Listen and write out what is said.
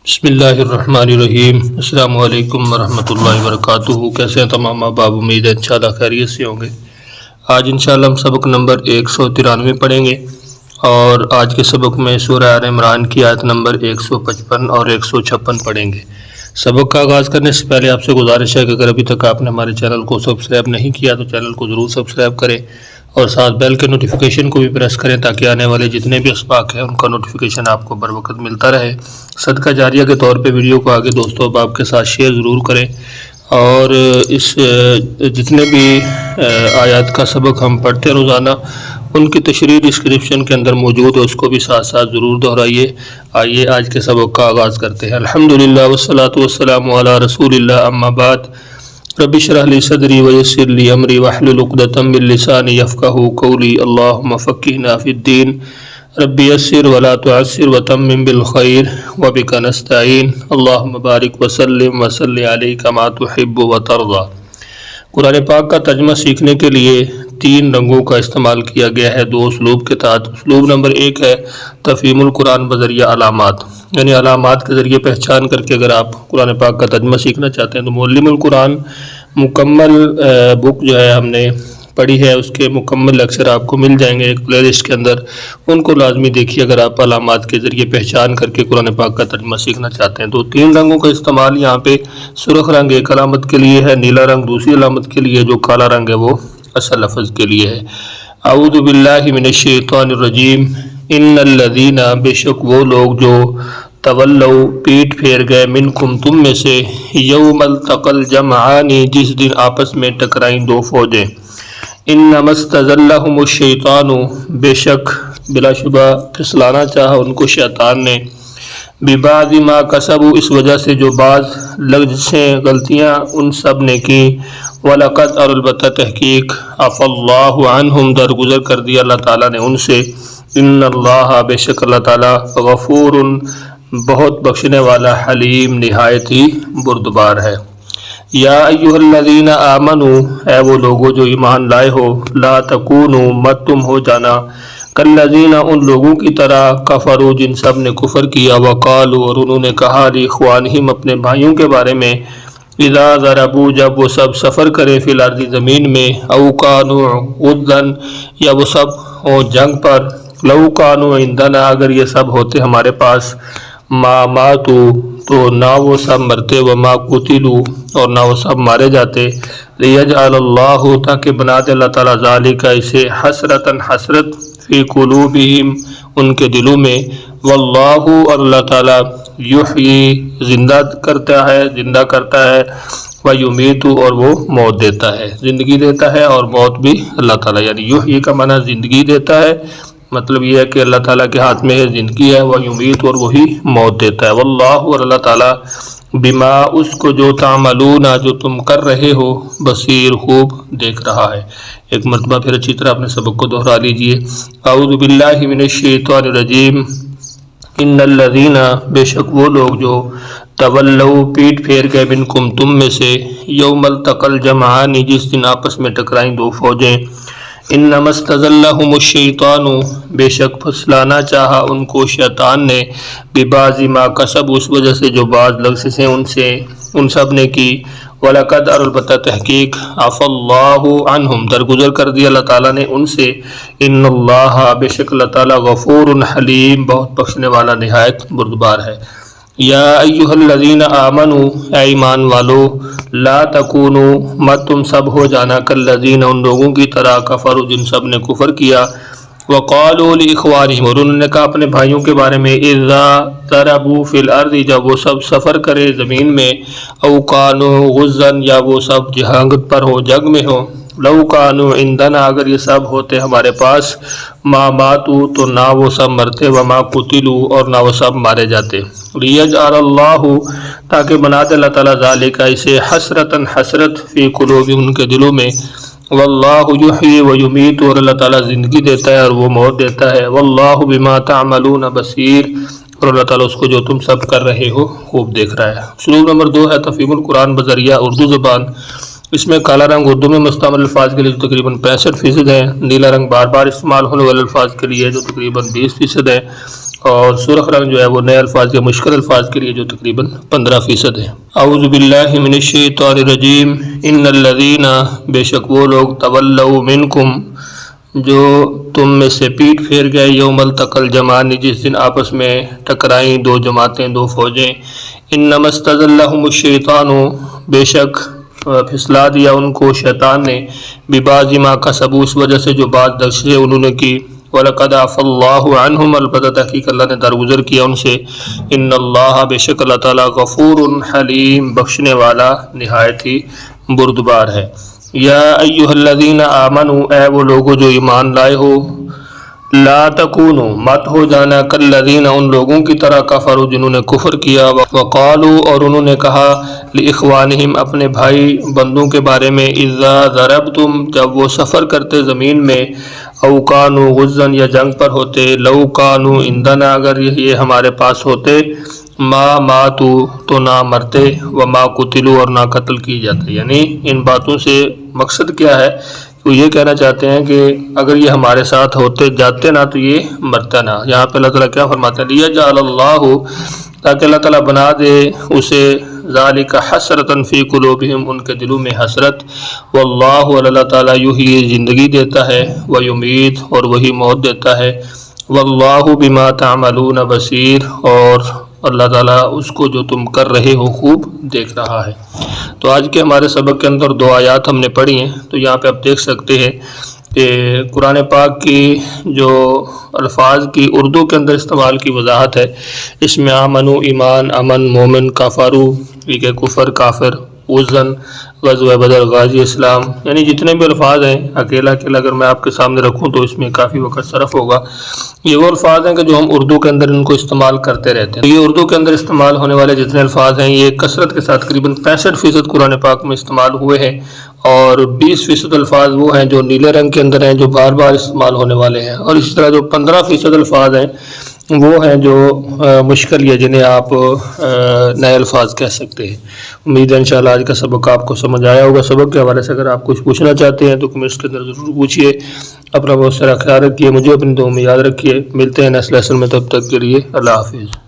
بسم اللہ الرحمن الرحیم۔ السلام علیکم ورحمۃ اللہ وبرکاتہ۔ کیسے ہیں تمام احباب؟ امید ہے انشاءاللہ خیریت سے ہوں گے۔ آج انشاءاللہ ہم سبق نمبر 193 پڑھیں گے اور آج کے سبق میں سورہ آل عمران کی آیت نمبر 155 اور 156 پڑھیں گے۔ سبق کا آغاز کرنے سے پہلے آپ سے گزارش ہے کہ اگر ابھی تک آپ نے ہمارے چینل کو سبسکرائب نہیں کیا تو چینل کو ضرور سبسکرائب کریں اور ساتھ بیل کے نوٹیفیکیشن کو بھی پریس کریں تاکہ آنے والے جتنے بھی اسباق ہیں ان کا نوٹیفیکیشن آپ کو بر وقت ملتا رہے۔ صدقہ جاریہ کے طور پہ ویڈیو کو آگے دوستوں احباب کے ساتھ شیئر ضرور کریں اور اس جتنے بھی آیات کا سبق ہم پڑھتے ہیں روزانہ ان کی تشریح ڈسکرپشن کے اندر موجود ہے، اس کو بھی ساتھ ساتھ ضرور دہرائیے۔ آئیے آج کے سبق کا آغاز کرتے ہیں۔ الحمدللہ والصلاۃ والسلام علی رسول اللہ، اما بعد، رب اشرح لی صدری ویسر لی امری واحلل عقدۃ من لسانی یفقہوا قولی، اللہم فقہنا فی الدین، رب یسر ولا تعسر وتمم بالخیر وبک نستعین، اللہم بارک وسلم وصلی علیک ما تحب وترضی۔ قرآن پاک کا ترجمہ سیکھنے کے لیے 3 رنگوں کا استعمال کیا گیا ہے 2 اسلوب کے تحت۔ اسلوب نمبر 1 ہے تفہیم القرآن بذریعہ علامات، یعنی علامات کے ذریعے پہچان کر کے اگر آپ قرآن پاک کا ترجمہ سیکھنا چاہتے ہیں تو معلم القرآن مکمل بک جو ہے ہم نے پڑھی ہے، اس کے مکمل لیکچر آپ کو مل جائیں گے ایک پلے لسٹ کے اندر، ان کو لازمی دیکھیے اگر آپ علامات کے ذریعے پہچان کر کے قرآن پاک کا ترجمہ سیکھنا چاہتے ہیں۔ تو 3 رنگوں کا استعمال یہاں پہ سرخ رنگ ایک علامت کے لیے ہے، نیلا رنگ دوسری علامت کے لیے، جو کالا رنگ ہے وہ اصل لفظ کے لیے ہے۔ اعوذ باللہ من الشیطان الرجیم، ان الذین، بے شک وہ لوگ جو تولوا، پیٹ پھیر گئے، منکم، تم میں سے، یوم التقى الجمعان، جس دن آپس میں ٹکرائیں 2 فوجیں، انما استزلهم الشیطان، بے شک بلا شبہ پھسلانا چاہا ان کو شیطان نے، ببعض ما کسبوا، اس وجہ سے جو بعض لفظیں غلطیاں ان سب نے کی، وَلَقَدْ، اور البتہ تحقیق، عَفَا اللَّهُ عَنْهُمْ، درگزر کر دیا اللہ تعالیٰ نے ان سے، ان اللہ، بے شک اللہ تعالیٰ، غفور، بہت بخشنے والا، حلیم، نہایت ہی بردبار ہے۔ یا ایھا الذین آمنوا، اے وہ لوگو جو ایمان لائے ہو، لا تکونوا، مت تم ہو جانا، کالذین، ان لوگوں کی طرح، کفروا، جن سب نے کفر کیا، وقالوا، اور انہوں نے کہا، لاخوانہم، اپنے بھائیوں کے بارے میں، اذا ضربوا، جب وہ سب سفر کرے، فی الارض، زمین میں، او کانوا غزا، یا وہ سب ہو جنگ پر، لو کانوا عندنا، اگر یہ سب ہوتے ہمارے پاس، ما ماتوا، تو نہ وہ سب مرتے، وما قتلوا، اور نہ وہ سب مارے جاتے، لیجعل اللہ، تاکہ بنا دے اللہ تعالیٰ، ذالک، اسے، حسرتاً، حسرت، فی قلوبہم، ان کے دلوں میں، واللہ، اور اللہ تعالیٰ، یحیی، زندہ کرتا ہے، ویمیت، اور وہ موت دیتا ہے، زندگی دیتا ہے اور موت بھی اللہ تعالیٰ، یعنی یحیی کا معنی زندگی دیتا ہے، مطلب یہ ہے کہ اللہ تعالیٰ کے ہاتھ میں ہے زندگی ہے، ویمیت، اور وہی موت دیتا ہے، واللہ، اور اللہ تعالیٰ، بما، اس کو جو تعملون، جو تم کر رہے ہو، بصیر، خوب دیکھ رہا ہے۔ ایک مرتبہ پھر اچھی طرح اپنے سبق کو دہرا لیجئے۔ اعوذ باللہ من الشیطان الرجیم، ان الذین، بے شک وہ لوگ جو تولوا، پیٹ پھیر گئے، منکم، تم میں سے، یوم التقى الجمعان، جس دن آپس میں ٹکرائیں 2 فوجیں، انما استزلهم الشیطان، بے شک پھسلانا چاہا ان کو شیطان نے، ببعض ما کسبوا، اس وجہ سے جو بعض لفظیں ان سب نے کی، وَلَقَدْ، اور البتہ تحقیق، عَفَا اللَّهُ عَنْهُمْ، درگزر کر دیا اللہ تعالیٰ نے ان سے، ان اللہ، بے شک اللہ تعالیٰ، غفور، حلیم، بہت بخشنے والا، نہایت بردبار ہے۔ یا ایھا الذین آمنوا، اے ایمان والو، لا تکونوا، مت تم سب ہو جانا، کالذین، ان لوگوں کی طرح، کفروا، جن سب نے کفر کیا، وقالوا لاخوانہم، اور انہوں نے کہا اپنے بھائیوں کے بارے میں، اذا ضربوا فی الارض، جب وہ سب سفر کرے زمین میں، او کانوا غزا، یا وہ سب جنگ پر ہو، جنگ میں ہو، لو کانوا عندنا، اگر یہ سب ہوتے ہمارے پاس، ما ماتوا، تو نہ وہ سب مرتے، وما قتلوا، اور نہ وہ سب مارے جاتے، لیجعل اللہ، تاکہ بنا دے اللہ تعالیٰ، ذالک، اسے، حسرتاً، حسرت، فی قلوبہم، ان کے دلوں میں، واللہ یحیی ویمیت، اور اللہ تعالیٰ زندگی دیتا ہے اور وہ موت دیتا ہے، واللہ بما تعملون بصیر، اور اللہ تعالیٰ اس کو جو تم سب کر رہے ہو خوب دیکھ رہا ہے۔ اسلوب نمبر 2 ہے تفہیم القرآن بذریعہ اردو زبان، اس میں کالا رنگ اردو میں مستعمل الفاظ کے لیے جو تقریباً 65% ہے، نیلا رنگ بار بار استعمال ہونے والے الفاظ کے لیے جو تقریباً 20% ہے، اور سرخ رنگ جو ہے وہ نئے الفاظ یا مشکل الفاظ کے لیے جو تقریباً 15% ہے۔ اعوذ باللہ من الشیطان الرجیم ان الذین، بے شک وہ لوگ، تولوا منکم، جو تم میں سے پیٹ پھیر گئے، یوم التقى الجمعان، جس دن آپس میں ٹکرائیں دو جماعتیں، دو فوجیں، انما استزلهم الشیطان، بے شک پھسلا دیا ان کو شیطان نے، ببعض ما کسبوا، اس وجہ سے جو بعض دشیں انہوں نے کی، وَلَقَدْ عَفَا اللَّهُ عَنْهُمْ، البتہ تحقیق اللہ نے درگزر کیا ان سے، ان اللہ، بے شک اللہ تعالیٰ، غفور حلیم، بخشنے والا نہایت ہی بردبار ہے۔ یا ایھا الذین آمنوا، اے وہ لوگو جو ایمان لائے ہو، لا تکونوا، مت ہو جانا، کالذین، ان لوگوں کی طرح، کفروا، جنہوں نے کفر کیا، وقالوا، اور انہوں نے کہا، لاخوانہم، اپنے بھائی بندوں کے بارے میں، اذا ضربتم، جب وہ سفر کرتے زمین میں، او کانوا غزا، یا جنگ پر ہوتے، لو کانوا عندنا، اگر یہ ہمارے پاس ہوتے، ما ماتوا، تو نہ مرتے، وما قتلوا، اور نہ قتل کی جاتے۔ یعنی ان باتوں سے مقصد کیا ہے؟ وہ یہ کہنا چاہتے ہیں کہ اگر یہ ہمارے ساتھ ہوتے جاتے نہ تو یہ مرتا نہ۔ یہاں پہ اللہ تعالیٰ کیا فرماتا ہے؟ لیجعل اللہ، تاکہ اللہ تعالیٰ بنا دے اسے، ذالک حسرۃ فی قلوبہم، ان کے دلوں میں حسرت، واللہ، اور اللہ تعالیٰ، یحیی، زندگی دیتا ہے، ویمیت، اور وہی موت دیتا ہے، واللہ بما تعملون بصیر، اور اللہ تعالیٰ اس کو جو تم کر رہے ہو خوب دیکھ رہا ہے۔ تو آج کے ہمارے سبق کے اندر 2 آیات ہم نے پڑھی ہیں، تو یہاں پہ آپ دیکھ سکتے ہیں کہ قرآن پاک کی جو الفاظ کی اردو کے اندر استعمال کی وضاحت ہے، اس میں آمنو، ایمان، امن، مومن، کافرو، ٹھیک ہے، کفر، کافر، غزن، غزوہ بدر، غازی اسلام، یعنی جتنے بھی الفاظ ہیں اکیلا اگر میں آپ کے سامنے رکھوں تو اس میں کافی وقت صرف ہوگا۔ یہ وہ الفاظ ہیں کہ جو ہم اردو کے اندر ان کو استعمال کرتے رہتے ہیں۔ یہ اردو کے اندر استعمال ہونے والے جتنے الفاظ ہیں یہ کثرت کے ساتھ تقریباً 65% قرآن پاک میں استعمال ہوئے ہیں، اور 20% الفاظ وہ ہیں جو نیلے رنگ کے اندر ہیں، جو بار بار استعمال ہونے والے ہیں، اور اسی طرح جو 15% الفاظ ہیں وہ ہیں جو مشکل، یا جنہیں آپ نئے الفاظ کہہ سکتے ہیں۔ امید ہے انشاءاللہ آج کا سبق آپ کو سمجھ آیا ہوگا۔ سبق کے حوالے سے اگر آپ کچھ پوچھنا چاہتے ہیں تو کمنٹس کے اندر ضرور پوچھیے۔ اپنا بہت سارا خیال رکھیے، مجھے اپنی دعاؤں میں یاد رکھیے۔ ملتے ہیں نیکسٹ لیسن میں، تب تک کے لیے اللہ حافظ۔